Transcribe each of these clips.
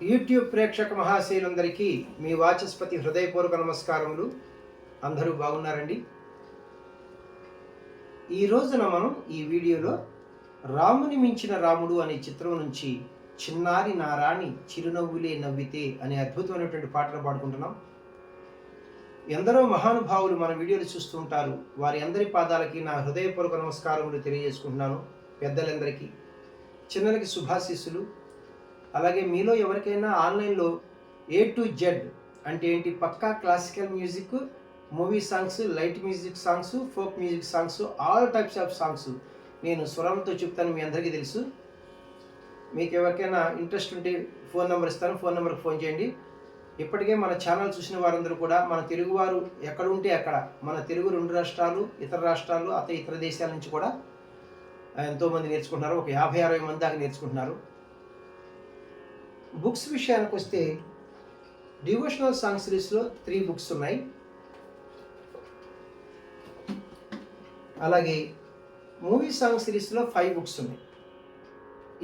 YouTube ప్రేక్షక మహాశయులందరికీ మీ వాచస్పతి హృదయపూర్వక నమస్కారములు. అందరూ బాగున్నారండి? ఈ రోజున మనం ఈ వీడియోలో రాముని మించిన రాముడు అనే చిత్రం నుంచి చిన్నారి నారాణి చిరునవ్వులే నవ్వితే అనే అద్భుతమైనటువంటి పాటలు పాడుకుంటున్నాం. ఎందరో మహానుభావులు మన వీడియోలు చూస్తూ ఉంటారు. వారి అందరి పాదాలకి నా హృదయపూర్వక నమస్కారములు తెలియజేసుకుంటున్నాను. పెద్దలందరికీ, చిన్నలకి శుభాశీస్సులు. అలాగే మీలో ఎవరికైనా ఆన్లైన్లో A to Z అంటే ఏంటి, పక్కా classical music, movie songs, light music songs, folk music songs, all types of songs నేను స్వరంతో చెప్తాను. మీ అందరికీ తెలుసు. మీకు ఎవరికైనా ఇంట్రెస్ట్ ఉంటే ఫోన్ నెంబర్ ఇస్తాను, ఫోన్ నెంబర్కి ఫోన్ చేయండి. ఇప్పటికే మన ఛానల్ చూసిన వారందరూ కూడా మన తెలుగువారు ఎక్కడ ఉంటే అక్కడ, మన తెలుగు 2 రాష్ట్రాలు, ఇతర రాష్ట్రాలు, ఇతర దేశాల నుంచి కూడా ఎంతోమంది నేర్చుకుంటున్నారు. ఒక 50-60 మంది దాకా నేర్చుకుంటున్నారు. బుక్స్ విషయానికి వస్తే డివోషనల్ సాంగ్ సిరీస్లో 3 బుక్స్ ఉన్నాయి. అలాగే మూవీ సాంగ్ సిరీస్లో 5 బుక్స్ ఉన్నాయి.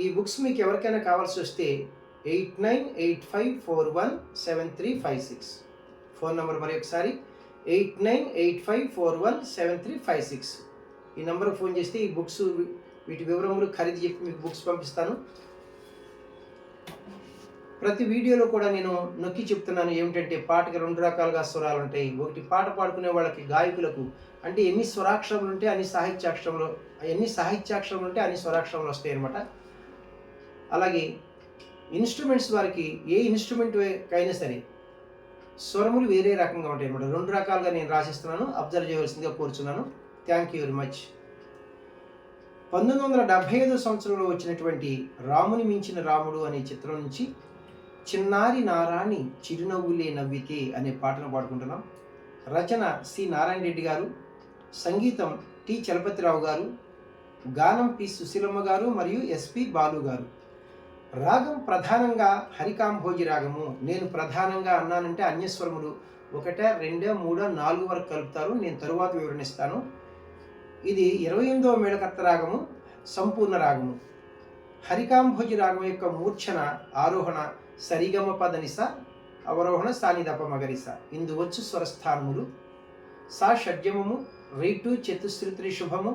ఈ బుక్స్ మీకు ఎవరికైనా కావాల్సి వస్తే 8985417356 ఫోన్ నెంబర్ మరి ఒకసారి 8985417356 ఈ నెంబర్కి ఫోన్ చేస్తే ఈ బుక్స్, వీటి వివరములు, ఖరీదు చెప్పి మీకు బుక్స్ పంపిస్తాను. ప్రతి వీడియోలో కూడా నేను నొక్కి చెప్తున్నాను ఏమిటంటే, పాటకి 2 రకాలుగా స్వరాలు ఉంటాయి. ఒకటి పాట పాడుకునే వాళ్ళకి, గాయకులకు అంటే ఎన్ని స్వరాక్షరములు ఉంటే అన్ని సాహిత్యాక్షరములు, ఎన్ని సాహిత్యాక్షరములు ఉంటే అన్ని స్వరాక్షరములు వస్తాయి అన్నమాట. అలాగే ఇన్స్ట్రుమెంట్స్ వారికి ఏ ఇన్స్ట్రుమెంట్ అయినా సరే స్వరములు వేరే రకంగా ఉంటాయి అన్నమాట. 2 రకాలుగా నేను రాసిస్తున్నాను, అబ్జర్వ్ చేయవలసిందిగా కోరుచున్నాను. Thank you very much. 1975 సంవత్సరంలో వచ్చినటువంటి రాముని మించిన రాముడు అనే చిత్రం నుంచి చిన్నారి నారాణి చిరునవ్వులే నవ్వితే అనే పాటను పాడుకుంటున్నాం. రచన సి నారాయణ రెడ్డి గారు, సంగీతం టి చలపతిరావు గారు, గానం పి సుశీలమ్మ గారు మరియు ఎస్పి బాలు గారు. రాగం ప్రధానంగా హరికాంభోజి రాగము. నేను ప్రధానంగా అన్నానంటే అన్యస్వరములు 1, 2, 3, 4 వరకు కలుపుతారు. నేను తరువాత వివరణిస్తాను. ఇది 28వ మేళకర్త రాగము, సంపూర్ణ రాగము. హరికాంభోజి రాగం యొక్క మూర్ఛన, ఆరోహణ సరిగమ పదనిస, అవరోహణ సానిదప మగరిస. ఇందువచ్చు స్వరస్థానములు: సా షడ్జమము, రీటు చతుశ్రుతి శుభము,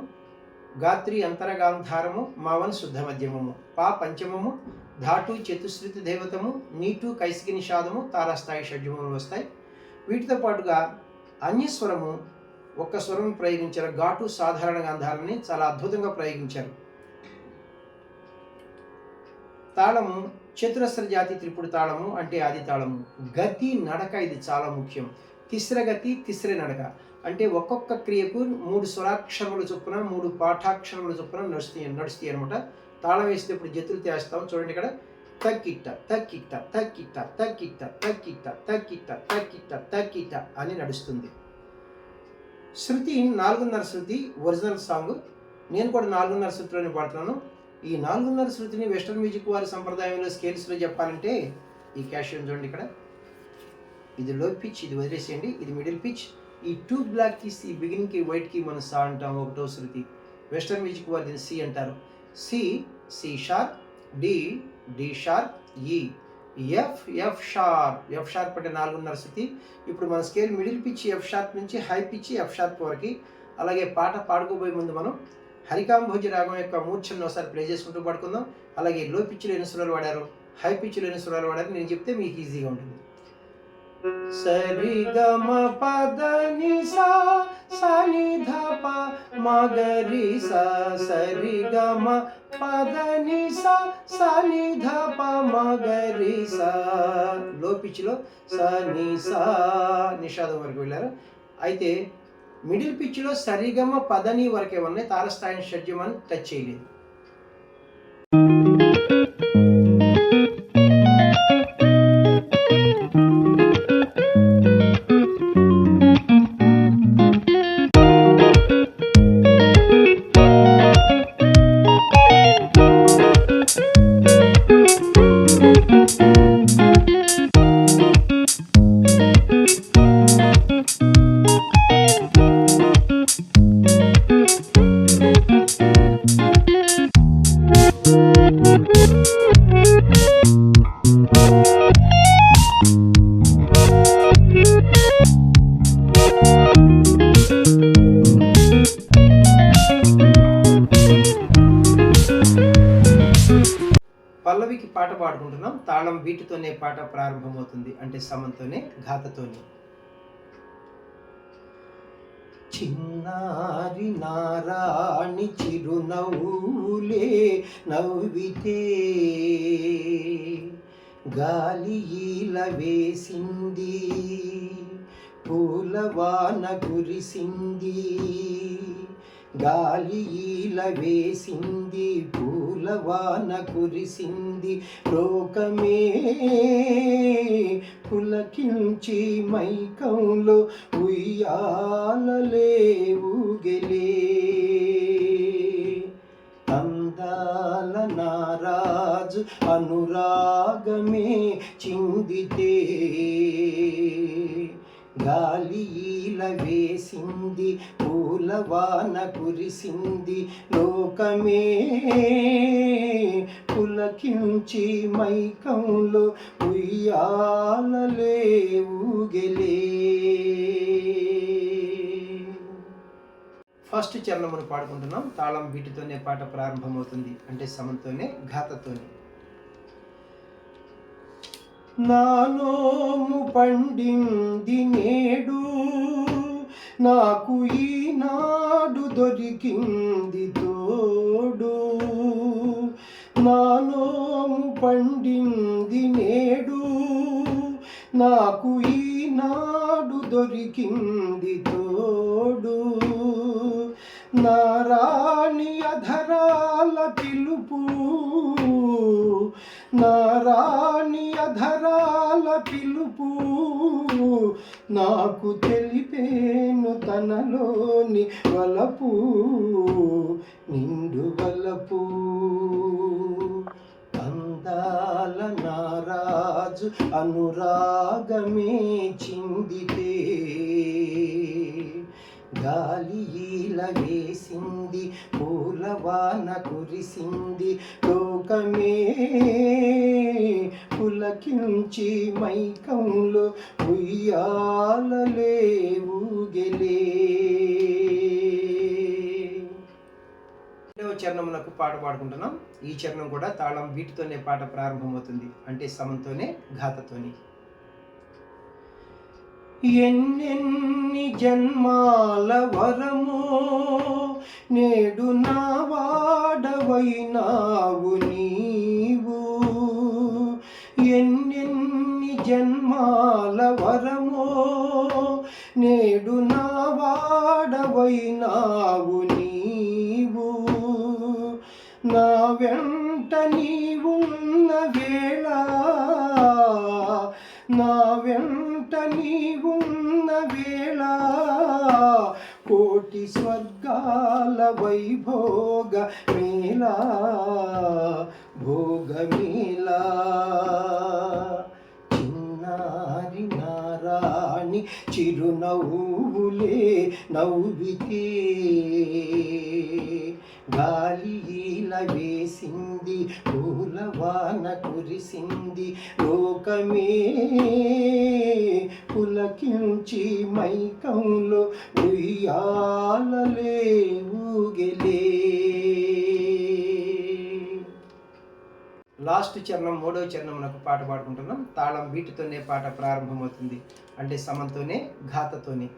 గాత్రి అంతరగాంధారము, మావన్ శుద్ధ మధ్యమము, పా పంచమము, ధాటు చతుశ్రుతి దేవతము, నీటు కైసికి నిషాదము, తారాస్థాయి షడ్జమములు వస్తాయి. వీటితో పాటుగా అన్యస్వరము, ఒక్క స్వరం ప్రయోగించారు. ఘాటు సాధారణ గాంధారాన్ని చాలా అద్భుతంగా ప్రయోగించారు. తాళము చతురస్ర జాతి త్రిపుడు తాళము అంటే ఆది తాళము. గతి, నడక ఇది చాలా ముఖ్యం. తిస్ర గతి, తిస్ర నడక అంటే ఒక్కొక్క క్రియకు 3 స్వరాక్షరములు చొప్పున, 3 పాఠాక్షరములు చొప్పున నడుస్తాయి అనమాట. తాళం వేసేటప్పుడు జతులు చేస్తాం. చూడండి, ఇక్కడ తక్కిట్ట తక్కిట్ట తక్కిట్ట తక్కిట్ట తక్కిట్ట తక్కిట్ట తక్కిట్ట తక్కిట్ట అని నడుస్తుంది. శృతి 4:30 శృతి, ఒరిజినల్ సాంగ్. నేను కూడా 4:30 శృతిలోనే పాడుతున్నాను. ఈ 4:30 శృతిని వెస్టర్న్ మ్యూజిక్ వారి సంప్రదాయంలో స్కేల్స్లో చెప్పాలంటే ఈ క్యాషియం చూడండి, ఇక్కడ ఇది లో పిచ్, ఇది వదిలేసేయండి, ఇది మిడిల్ పిచ్. ఈ 2 బ్లాక్ కీస్, ఈ బిగినింగ్కి వైట్కి మనం సా అంటాం. 1వ శృతి. వెస్టర్న్ మ్యూజిక్ వారి దీన్ని సి అంటారు. C, C sharp, D, D sharp, E, F, F sharp. F sharp అంటే 4:30 శృతి. ఇప్పుడు మన scale middle pitch F sharp నుంచి హై పిచ్ ఎఫ్ షార్ప్ వరకు. అలాగే పాట పాడుకోబోయే ముందు మనం హరికాంభోజి రాగం యొక్క మూర్ఛను ఒకసారి ప్లే చేసుకుంటూ పాడుకుందాం. అలాగే లో పిచ్లో ఎన్ని స్వరాలు వాడారు, హై పిచ్లో ఎన్ని స్వరాలు వాడారు నేను చెప్తే మీకు ఈజీగా ఉంటుంది. సరి గమ పద ని సా సని ధ ప మగరి సా, సరి గమ పద ని సా సని ధ ప మగరి సా. లో పిచ్లో సని సా నిషాదం వరకు వెళ్ళారు. అయితే మిడిల్ పిచ్లో సరిగమ పదని వరకే ఉన్నాయి. తారస్థాయిని షడ్జమని టచ్ చేయలేదు. Thank you. పల్లవికి పాట పాడుకుంటున్నాం. తాళం బీటుతోనే పాట ప్రారంభమవుతుంది, అంటే సమంతోనే, ఘాతతోనే. చిన్నారి నారాణి చిరునవ్వులే నవ్వితే గాలి ఈల వేసింది, పూలవాన కురిసింది. గాలి ఈల వేసింది, పూలవాన కురిసింది. లోకమే పులకించి మైకంలో ఉయ్యాలలే ఊగెలే. అందాల నారాజు అనురాగమే చిందితే గాలి ఈల వేసింది, పూలవాన కురిసింది. లోకమే పులకించి మైకంలో ఉయ్యాలలే ఊగెలే. ఫస్ట్ చరణమును పాడుకుంటున్నాం. తాళం బీటుతోనే పాట ప్రారంభమవుతుంది, అంటే సమంతోనే, ఘాతతోనే. నానోము పండింది నేడు, నాకు ఈనాడు దొరికింది తోడు. నానోము పండింది నేడు, నాకు ఈనాడు దొరికింది తోడు. నారాణి అధరాల పిలుపు, నారాణి అధరాల పిలుపు నాకు తెలిపేను తనలోని వలపు, నిండు వలపు. అందాల నారాజు అనురాగమే చిందితే గాలి ఈల వేసింది, పూలవాన కురిసింది. లోకమే పులకించి మైకంలో ఉయ్యాలలే ఊగెలే. రెండవ చరణమునకు పాట పాడుకుంటున్నాం. ఈ చరణం కూడా తాళం బీటుతోనే పాట ప్రారంభమవుతుంది, అంటే సమంతోనే, ఘాతతోనే. ఎన్నెన్ని జన్మాల వరమో నేడు నా వాడవైనావు నీవు. ఎన్నెన్ని జన్మాల వరమో నేడు నా వాడవైనావు నీవు. నా వెంట నీవున్న వేళ, నా వెంట నీవున్న వేళ కోటి స్వర్గాల వైభోగ మేళా, భోగమేళా. చిన్నారి నారాణి చిరునవ్వులే నవ్వితే గాలి ఈల వేసింది, పూలవాన కురిసింది. లోకమే పులకించి మైకంలో ఉయ్యాలలే ఊగెలే. లాస్ట్ చరణం, మూడవ చరణమునకు పాట పాడుకుంటున్నాం. తాళం బీటుతోనే పాట ప్రారంభమవుతుంది, అంటే సమంతోనే, ఘాతతోనే.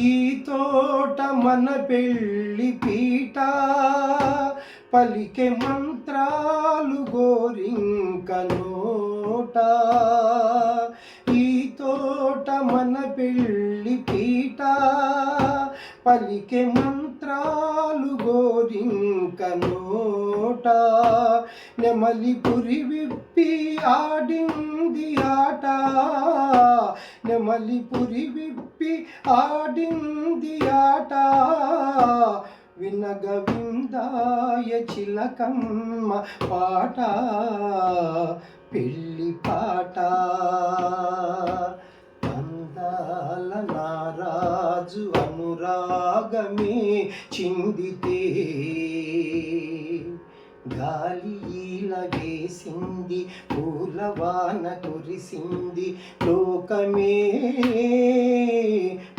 ఈ తోట మన పెళ్ళి పీట, పలికే మంత్రాలు గోరింక నోట. ఈ తోట మన పెళ్ళి పీట, పలికే మంత్రాలు గోరింక నోట. నెమలి పురి విప్పి ఆడింది ఆట, నెమలి పురి విప్పి ఆడింది ఆట. వినగ విందాయ చిలకమ్మ పాట, పెళ్ళి పాట. అందాల నారాజు అనురాగమే చిందితే గాలి ఈలవేసింది, పూలవాన కురిసింది, లోకమే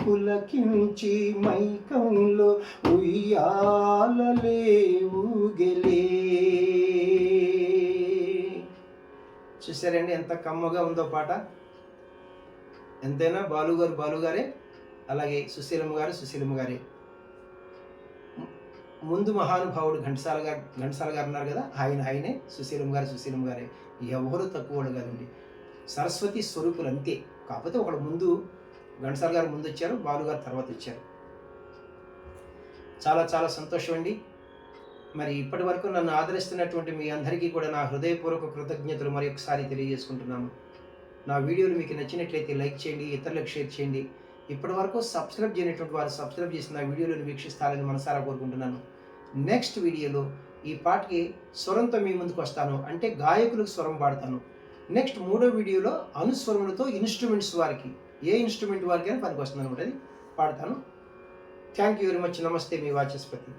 పులకించి మైకంలో ఉయ్యాలలే ఊగెలే. చూసారండి ఎంత కమ్మగా ఉందో పాట. ఎంతైనా బాలుగారే, అలాగే సుశీలమ్మ గారే. ముందు మహానుభావుడు ఘంటసాల గారు ఉన్నారు కదా, ఆయనే సుశీలమ్మ గారే. ఎవరు తక్కువ వాళ్ళు కాదండి, సరస్వతి స్వరూపులు అంతే. కాకపోతే ఒకడు ముందు, ఘంటసాల గారు ముందు వచ్చారు, బాలుగారు తర్వాత వచ్చారు. చాలా చాలా సంతోషం అండి. మరి ఇప్పటి వరకు నన్ను ఆదరిస్తున్నటువంటి మీ అందరికీ కూడా నా హృదయపూర్వక కృతజ్ఞతలు మరి ఒకసారి తెలియజేసుకుంటున్నాను. నా వీడియోలు మీకు నచ్చినట్లయితే లైక్ చేయండి, ఇతరులకు షేర్ చేయండి. ఇప్పటి వరకు సబ్స్క్రైబ్ చేయనటువంటి వారు సబ్స్క్రైబ్ చేసి నా వీడియోలను వీక్షిస్తారని మనసారా కోరుకుంటున్నాను. నెక్స్ట్ వీడియోలో ఈ పాటకి స్వరంతో మీ ముందుకు వస్తాను, అంటే గాయకులకు స్వరం పాడతాను. నెక్స్ట్ 3వ వీడియోలో అనుస్వరములతో ఇన్స్ట్రుమెంట్స్ వారికి, ఏ ఇన్స్ట్రుమెంట్ వారికి అని పనికి వస్తుంది అనమాట, అది పాడతాను. Thank you very much. నమస్తే, మీ వాచస్పతి.